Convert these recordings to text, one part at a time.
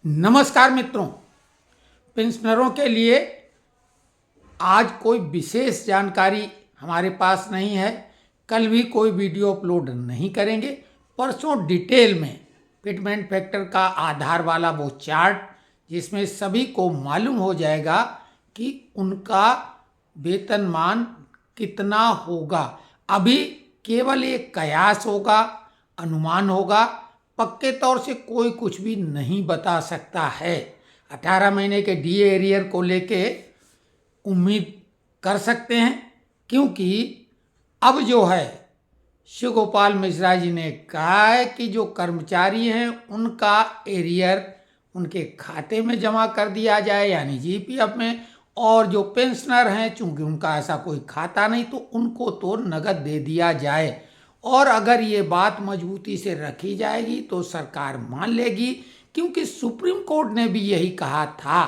नमस्कार मित्रों, पेंशनरों के लिए आज कोई विशेष जानकारी हमारे पास नहीं है। कल भी कोई वीडियो अपलोड नहीं करेंगे। परसों डिटेल में फिटमेंट फैक्टर का आधार वाला वो चार्ट, जिसमें सभी को मालूम हो जाएगा कि उनका वेतनमान कितना होगा। अभी केवल एक कयास होगा, अनुमान होगा। पक्के तौर से कोई कुछ भी नहीं बता सकता है। 18 महीने के डीए एरियर को लेके उम्मीद कर सकते हैं, क्योंकि अब जो है शिव गोपाल मिश्रा जी ने कहा है कि जो कर्मचारी हैं उनका एरियर उनके खाते में जमा कर दिया जाए, यानी जीपीएफ में। और जो पेंशनर हैं, चूंकि उनका ऐसा कोई खाता नहीं, तो उनको तो नगद दे दिया जाए। और अगर ये बात मजबूती से रखी जाएगी तो सरकार मान लेगी, क्योंकि सुप्रीम कोर्ट ने भी यही कहा था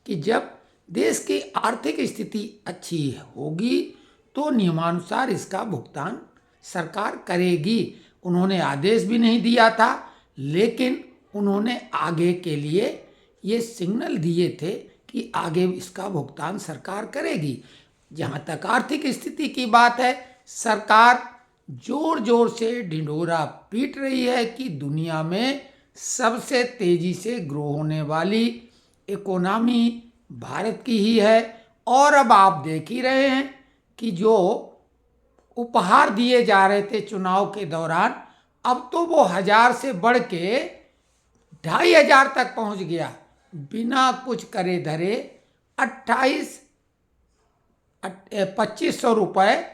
कि जब देश की आर्थिक स्थिति अच्छी होगी तो नियमानुसार इसका भुगतान सरकार करेगी। उन्होंने आदेश भी नहीं दिया था, लेकिन उन्होंने आगे के लिए ये सिग्नल दिए थे कि आगे इसका भुगतान सरकार करेगी। जहाँ तक आर्थिक स्थिति की बात है, सरकार जोर जोर से ढिंढोरा पीट रही है कि दुनिया में सबसे तेजी से ग्रो होने वाली इकोनॉमी भारत की ही है। और अब आप देख ही रहे हैं कि जो उपहार दिए जा रहे थे चुनाव के दौरान, अब तो वो 1000 से बढ़ के 2500 तक पहुंच गया। बिना कुछ करे धरे 2500 रुपये,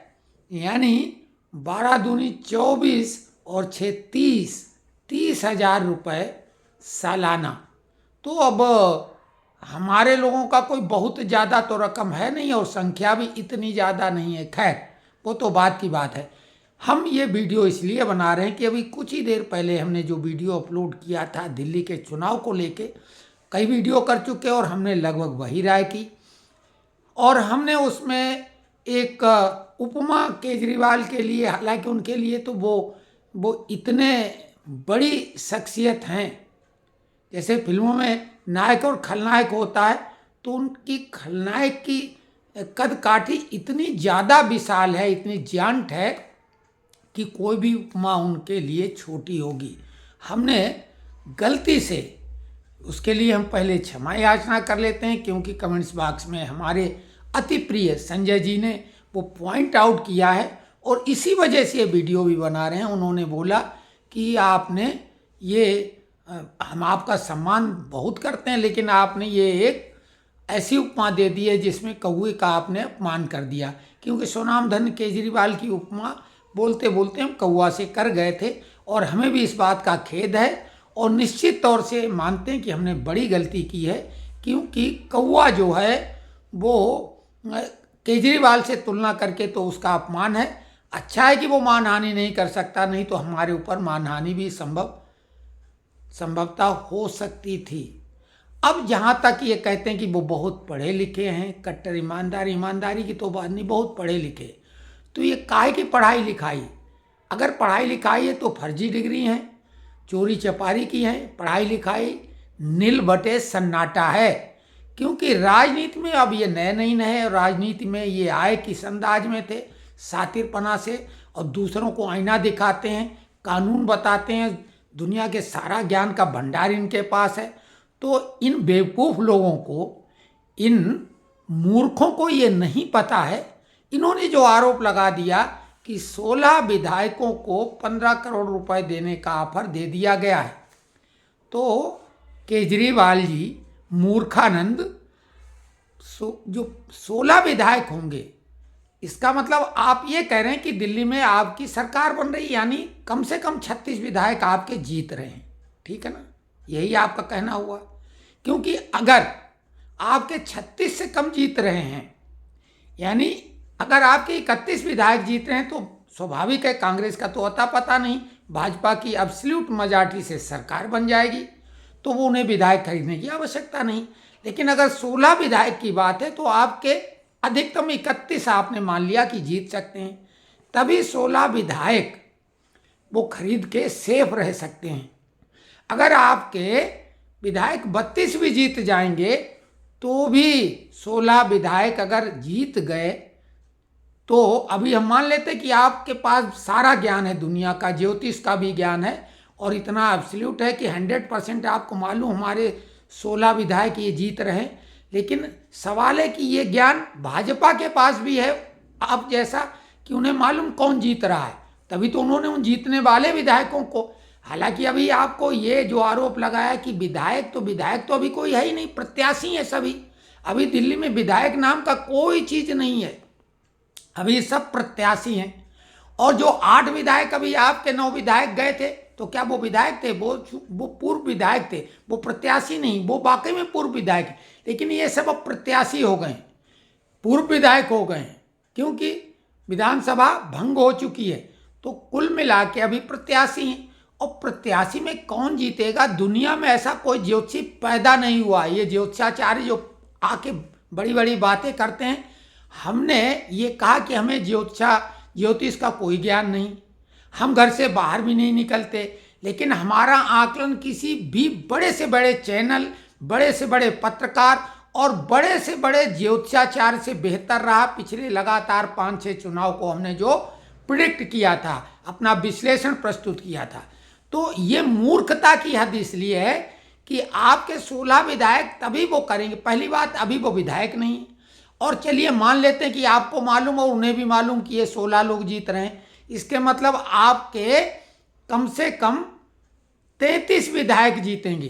यानी 12 दूनी 24 और 6 30,000 रुपये सालाना। तो अब हमारे लोगों का कोई बहुत ज़्यादा तो रकम है नहीं, और संख्या भी इतनी ज़्यादा नहीं है। खैर, वो तो बात की बात है। हम ये वीडियो इसलिए बना रहे हैं कि अभी कुछ ही देर पहले हमने जो वीडियो अपलोड किया था दिल्ली के चुनाव को लेके, कई वीडियो कर चुके और हमने लगभग वही राय की। और हमने उसमें एक उपमा केजरीवाल के लिए, हालांकि उनके लिए तो वो इतने बड़ी शख्सियत हैं, जैसे फिल्मों में नायक और खलनायक होता है, तो उनकी खलनायक की कद काठी इतनी ज़्यादा विशाल है, इतनी ज्यांट है कि कोई भी उपमा उनके लिए छोटी होगी। हमने गलती से, उसके लिए हम पहले क्षमा याचना कर लेते हैं, क्योंकि कमेंट्स बॉक्स में हमारे अति प्रिय संजय जी ने वो पॉइंट आउट किया है, और इसी वजह से ये वीडियो भी बना रहे हैं। उन्होंने बोला कि आपने ये हम आपका सम्मान बहुत करते हैं, लेकिन आपने ये एक ऐसी उपमा दे दी है जिसमें कौवे का आपने अपमान कर दिया। क्योंकि सोनाम धन केजरीवाल की उपमा बोलते बोलते हम कौवा से कर गए थे, और हमें भी इस बात का खेद है, और निश्चित तौर से मानते हैं कि हमने बड़ी गलती की है। क्योंकि कौवा जो है वो केजरीवाल से तुलना करके तो उसका अपमान है। अच्छा है कि वो मानहानि नहीं कर सकता, नहीं तो हमारे ऊपर मानहानि भी संभवतः हो सकती थी। अब जहाँ तक ये कहते हैं कि वो बहुत पढ़े लिखे हैं, कट्टर ईमानदारी की तो बात नहीं, बहुत पढ़े लिखे, तो ये काहे की पढ़ाई लिखाई? अगर पढ़ाई लिखाई है तो फर्जी डिग्री हैं, चोरी चपारी की हैं। पढ़ाई लिखाई नील बटे सन्नाटा है। क्योंकि राजनीति में अब ये नए नहीं है, राजनीति में ये आए किस अंदाज में थे, सातिरपना से, और दूसरों को आईना दिखाते हैं, कानून बताते हैं, दुनिया के सारा ज्ञान का भंडार इनके पास है। तो इन बेवकूफ़ लोगों को, इन मूर्खों को ये नहीं पता है। इन्होंने जो आरोप लगा दिया कि 16 विधायकों को 15 करोड़ रुपए देने का ऑफर दे दिया गया है, तो केजरीवाल जी मूर्खानंद, जो 16 विधायक होंगे, इसका मतलब आप ये कह रहे हैं कि दिल्ली में आपकी सरकार बन रही, यानी कम से कम 36 विधायक आपके जीत रहे हैं। ठीक है ना, यही आपका कहना हुआ। क्योंकि अगर आपके 36 से कम जीत रहे हैं, यानी अगर आपके 31 विधायक जीत रहे हैं, तो स्वाभाविक है कांग्रेस का तो अता पता नहीं, भाजपा की एब्सोल्यूट मेजॉरिटी से सरकार बन जाएगी, तो वो उन्हें विधायक खरीदने की आवश्यकता नहीं। लेकिन अगर 16 विधायक की बात है, तो आपके अधिकतम 31 आपने मान लिया कि जीत सकते हैं, तभी 16 विधायक वो खरीद के सेफ रह सकते हैं। अगर आपके विधायक 32 भी जीत जाएंगे तो भी 16 विधायक अगर जीत गए तो अभी हम मान लेते कि आपके पास सारा ज्ञान है, दुनिया का ज्योतिष का भी ज्ञान है और इतना एब्सोल्यूट है कि 100% आपको मालूम हमारे 16 विधायक ये जीत रहे हैं। लेकिन सवाल है कि ये ज्ञान भाजपा के पास भी है आप जैसा कि उन्हें मालूम कौन जीत रहा है, तभी तो उन्होंने उन जीतने वाले विधायकों को, हालांकि अभी आपको ये जो आरोप लगाया कि विधायक तो अभी कोई है ही नहीं, प्रत्याशी है सभी। अभी दिल्ली में विधायक नाम का कोई चीज नहीं है, अभी सब प्रत्याशी हैं। और जो 8 विधायक अभी आपके 9 विधायक गए थे तो क्या वो विधायक थे? वो पूर्व विधायक थे, वो प्रत्याशी नहीं, वो वाकई में पूर्व विधायक। लेकिन ये सब अब प्रत्याशी हो गए, पूर्व विधायक हो गए हैं, क्योंकि विधानसभा भंग हो चुकी है। तो कुल मिला के अभी प्रत्याशी हैं। और प्रत्याशी में कौन जीतेगा? दुनिया में ऐसा कोई ज्योतिषी पैदा नहीं हुआ। ये ज्योतिषाचार्य जो आके बड़ी बड़ी बातें करते हैं, हमने ये कहा कि हमें ज्योतिष का कोई ज्ञान नहीं, हम घर से बाहर भी नहीं निकलते, लेकिन हमारा आकलन किसी भी बड़े से बड़े चैनल, बड़े से बड़े पत्रकार और बड़े से बड़े ज्योतिषाचार्य से बेहतर रहा। पिछले लगातार 5-6 चुनाव को हमने जो प्रिडिक्ट किया था, अपना विश्लेषण प्रस्तुत किया था। तो ये मूर्खता की हद इसलिए है कि आपके 16 विधायक तभी वो करेंगे। पहली बात, अभी वो विधायक नहीं है। और चलिए मान लेते हैं कि आपको मालूम और उन्हें भी मालूम कि ये 16 लोग जीत रहे हैं, इसके मतलब आपके कम से कम 33 विधायक जीतेंगे।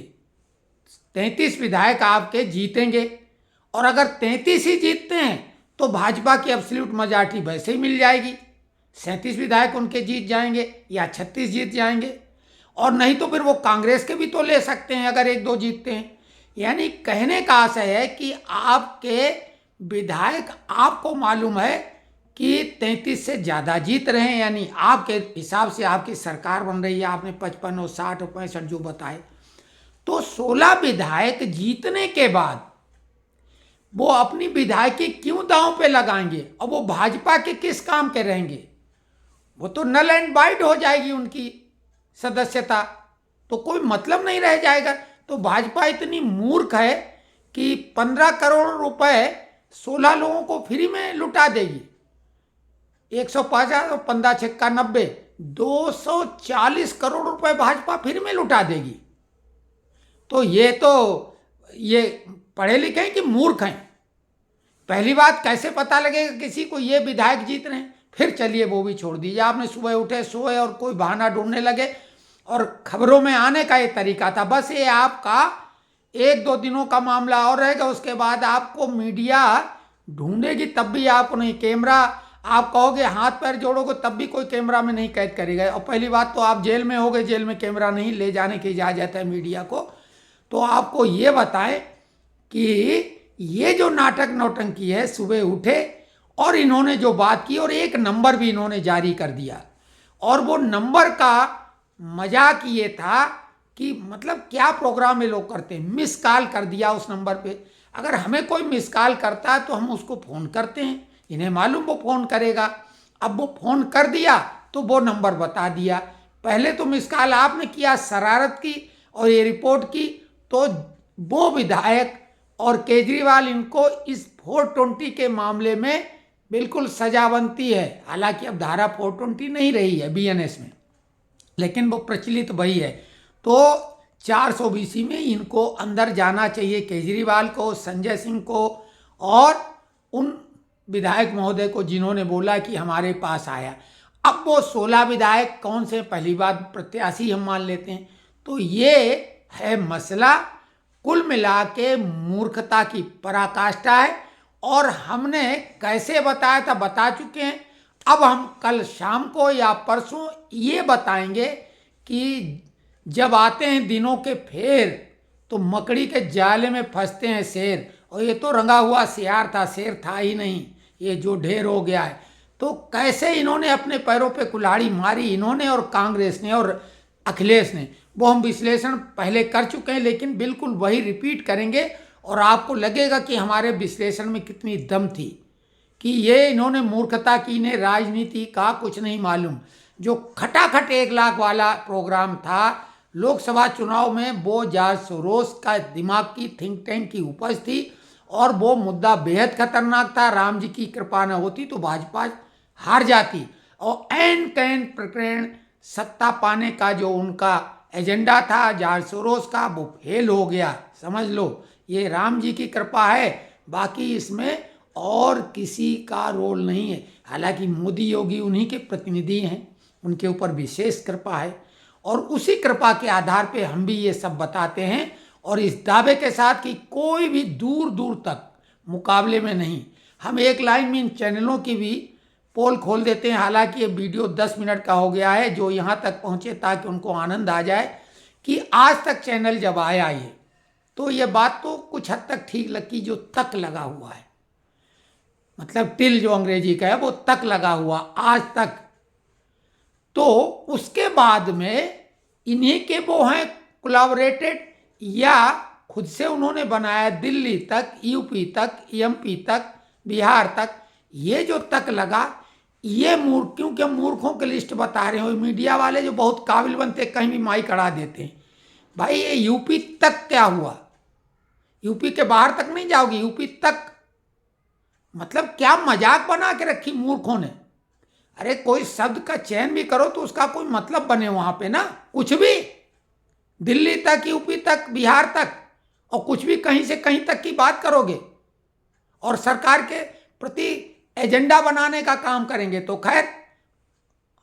33 विधायक आपके जीतेंगे। और अगर 33 ही जीतते हैं तो भाजपा की एब्सोल्यूट मेजॉरिटी वैसे ही मिल जाएगी, 37 विधायक उनके जीत जाएंगे या 36 जीत जाएंगे। और नहीं तो फिर वो कांग्रेस के भी तो ले सकते हैं अगर 1-2 जीतते हैं। यानी कहने का आशय है कि आपके विधायक, आपको मालूम है कि 33 से ज़्यादा जीत रहे हैं, यानी आपके हिसाब से आपकी सरकार बन रही है, आपने 55 और 60 और 65 जो बताए। तो 16 विधायक जीतने के बाद वो अपनी विधायकी क्यों दांव पे लगाएंगे? और वो भाजपा के किस काम के रहेंगे? वो तो नल एंड वाइड हो जाएगी उनकी सदस्यता, तो कोई मतलब नहीं रह जाएगा। तो भाजपा इतनी मूर्ख है कि 15 करोड़ रुपए 16 लोगों को फ्री में लुटा देगी। 150 और 15 छक्का 90, 240 करोड़ रुपए भाजपा फ्री में लुटा देगी। तो ये पढ़े लिखे हैं कि मूर्ख हैं? पहली बात, कैसे पता लगेगा किसी को ये विधायक जीत रहे हैं? फिर चलिए वो भी छोड़ दीजिए, आपने सुबह उठे, सोए और कोई बहाना ढूंढने लगे और खबरों में आने का ये तरीका था। बस ये आपका 1-2 दिनों का मामला और रहेगा, उसके बाद आपको मीडिया ढूंढेगी, तब भी आपको नहीं। कैमरा, आप कहोगे हाथ पैर जोड़ोगे तब भी कोई कैमरा में नहीं कैद करेगा। और पहली बात तो आप जेल में होगे, जेल में कैमरा नहीं ले जाने की इजाज़त है मीडिया को। तो आपको ये बताएं कि ये जो नाटक नौटंकी है, सुबह उठे और इन्होंने जो बात की और एक नंबर भी इन्होंने जारी कर दिया, और वो नंबर का मजाक ये था कि मतलब क्या प्रोग्राम ये लोग करते हैं, मिस कॉल कर दिया उस नंबर पे। अगर हमें कोई मिस कॉल करता है तो हम उसको फ़ोन करते हैं, इन्हें मालूम वो फ़ोन करेगा। अब वो फ़ोन कर दिया तो वो नंबर बता दिया। पहले तो मिस कॉल आपने किया, शरारत की और ये रिपोर्ट की, तो वो विधायक और केजरीवाल इनको इस 420 के मामले में बिल्कुल सजा बनती है। हालांकि अब धारा 420 नहीं रही है बीएनएस में, लेकिन वो प्रचलित वही है। तो 420 में इनको अंदर जाना चाहिए, केजरीवाल को, संजय सिंह को और उन विधायक महोदय को जिन्होंने बोला कि हमारे पास आया। अब वो 16 विधायक कौन से, पहली बात प्रत्याशी हम मान लेते हैं। तो ये है मसला। कुल मिला के मूर्खता की पराकाष्ठा है और हमने कैसे बताया था बता चुके हैं। अब हम कल शाम को या परसों ये बताएंगे कि जब आते हैं दिनों के फेर तो मकड़ी के जाले में फंसते हैं शेर। और ये तो रंगा हुआ सियार था, शेर था ही नहीं, ये जो ढेर हो गया है। तो कैसे इन्होंने अपने पैरों पे कुल्हाड़ी मारी, इन्होंने और कांग्रेस ने और अखिलेश ने, वो हम विश्लेषण पहले कर चुके हैं, लेकिन बिल्कुल वही रिपीट करेंगे और आपको लगेगा कि हमारे विश्लेषण में कितनी दम थी, कि ये इन्होंने मूर्खता की, इन्हें राजनीति का कुछ नहीं मालूम। जो खटाखट 1 लाख वाला प्रोग्राम था लोकसभा चुनाव में वो जॉर्ज सोरोस का दिमाग की थिंक टैंक की उपज थी और वो मुद्दा बेहद खतरनाक था। राम जी की कृपा न होती तो भाजपा हार जाती और एन कैन प्रकरण सत्ता पाने का जो उनका एजेंडा था जॉर्ज सोरोस का, वो फेल हो गया। समझ लो, ये राम जी की कृपा है, बाकी इसमें और किसी का रोल नहीं है। हालांकि मोदी योगी उन्हीं के प्रतिनिधि हैं, उनके ऊपर विशेष कृपा है और उसी कृपा के आधार पे हम भी ये सब बताते हैं और इस दावे के साथ कि कोई भी दूर दूर तक मुकाबले में नहीं। हम एक लाइन में इन चैनलों की भी पोल खोल देते हैं। हालांकि ये वीडियो 10 मिनट का हो गया है, जो यहाँ तक पहुँचे ताकि उनको आनंद आ जाए कि आज तक चैनल जब आया ये, तो ये बात तो कुछ हद तक ठीक लगी, जो तक लगा हुआ है, मतलब टिल जो अंग्रेजी का है वो तक लगा हुआ आज तक। तो उसके बाद में इन्हीं के वो हैं कोलैबोरेटेड या खुद से उन्होंने बनाया, दिल्ली तक, यूपी तक, एमपी तक, बिहार तक, ये जो तक लगा, ये मूर्ख, क्योंकि मूर्खों की लिस्ट बता रहे हो मीडिया वाले जो बहुत काबिल बनते कहीं भी माइक अड़ा देते हैं। भाई ये यूपी तक क्या हुआ? यूपी के बाहर तक नहीं जाओगी, यूपी तक मतलब क्या मजाक बना के रखी मूर्खों ने। अरे कोई शब्द का चयन भी करो तो उसका कोई मतलब बने वहां पे ना, कुछ भी दिल्ली तक, यूपी तक, बिहार तक, और कुछ भी कहीं से कहीं तक की बात करोगे और सरकार के प्रति एजेंडा बनाने का काम करेंगे तो खैर,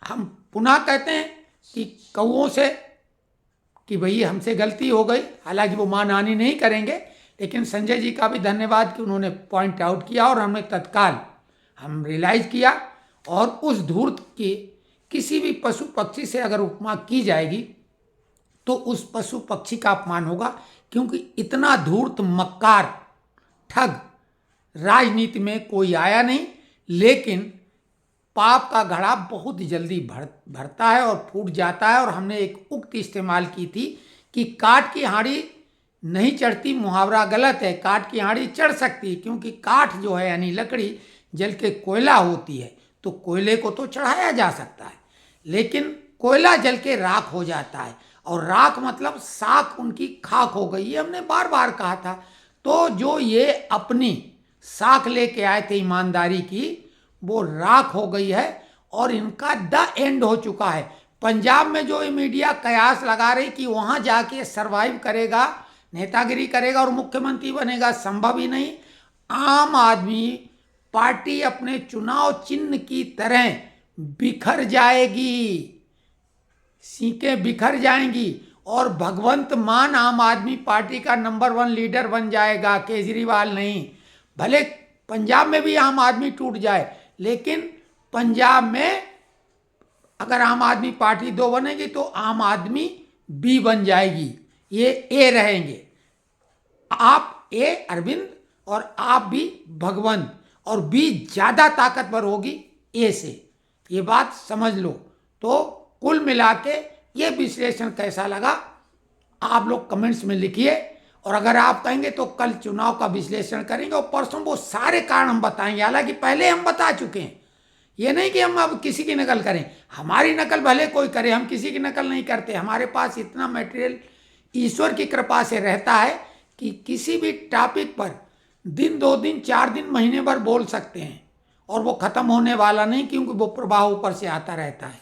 हम पुनः कहते हैं कि कौओं से कि भई हमसे गलती हो गई। हालांकि वो मानहानि नहीं करेंगे, लेकिन संजय जी का भी धन्यवाद कि उन्होंने पॉइंट आउट किया और हमने तत्काल हम रियलाइज किया। और उस धूर्त की किसी भी पशु पक्षी से अगर उपमा की जाएगी तो उस पशु पक्षी का अपमान होगा, क्योंकि इतना धूर्त मक्कार ठग राजनीति में कोई आया नहीं। लेकिन पाप का घड़ा बहुत जल्दी भरता है और फूट जाता है। और हमने एक उक्ति इस्तेमाल की थी कि काठ की हांडी नहीं चढ़ती, मुहावरा गलत है, काठ की हांडी चढ़ सकती है, क्योंकि काठ जो है यानी लकड़ी जल के कोयला होती है, तो कोयले को तो चढ़ाया जा सकता है, लेकिन कोयला जल के राख हो जाता है, और राख मतलब साख उनकी खाक हो गई। ये हमने बार बार कहा था। तो जो ये अपनी साख लेके आए थे ईमानदारी की, वो राख हो गई है और इनका द एंड हो चुका है। पंजाब में जो ये मीडिया कयास लगा रही कि वहां जाके सरवाइव करेगा, नेतागिरी करेगा और मुख्यमंत्री बनेगा, संभव ही नहीं। आम आदमी पार्टी अपने चुनाव चिन्ह की तरह बिखर जाएगी, सीटें बिखर जाएंगी और भगवंत मान आम आदमी पार्टी का नंबर 1 लीडर बन जाएगा, केजरीवाल नहीं। भले पंजाब में भी आम आदमी टूट जाए, लेकिन पंजाब में अगर आम आदमी पार्टी 2 बनेगी तो आम आदमी बी बन जाएगी, ये ए रहेंगे। आप ए अरविंद और आप भी भगवंत, और बी ज़्यादा ताकतवर होगी ए से, ये बात समझ लो। तो कुल मिला के ये विश्लेषण कैसा लगा आप लोग कमेंट्स में लिखिए। और अगर आप कहेंगे तो कल चुनाव का विश्लेषण करेंगे और परसों वो सारे कारण हम बताएंगे। हालांकि पहले हम बता चुके हैं, ये नहीं कि हम अब किसी की नकल करें। हमारी नकल भले कोई करे, हम किसी की नकल नहीं करते। हमारे पास इतना मटेरियल ईश्वर की कृपा से रहता है कि किसी भी टॉपिक पर दिन 2 दिन 4 दिन महीने भर बोल सकते हैं और वो खत्म होने वाला नहीं, क्योंकि वो प्रवाह ऊपर से आता रहता है।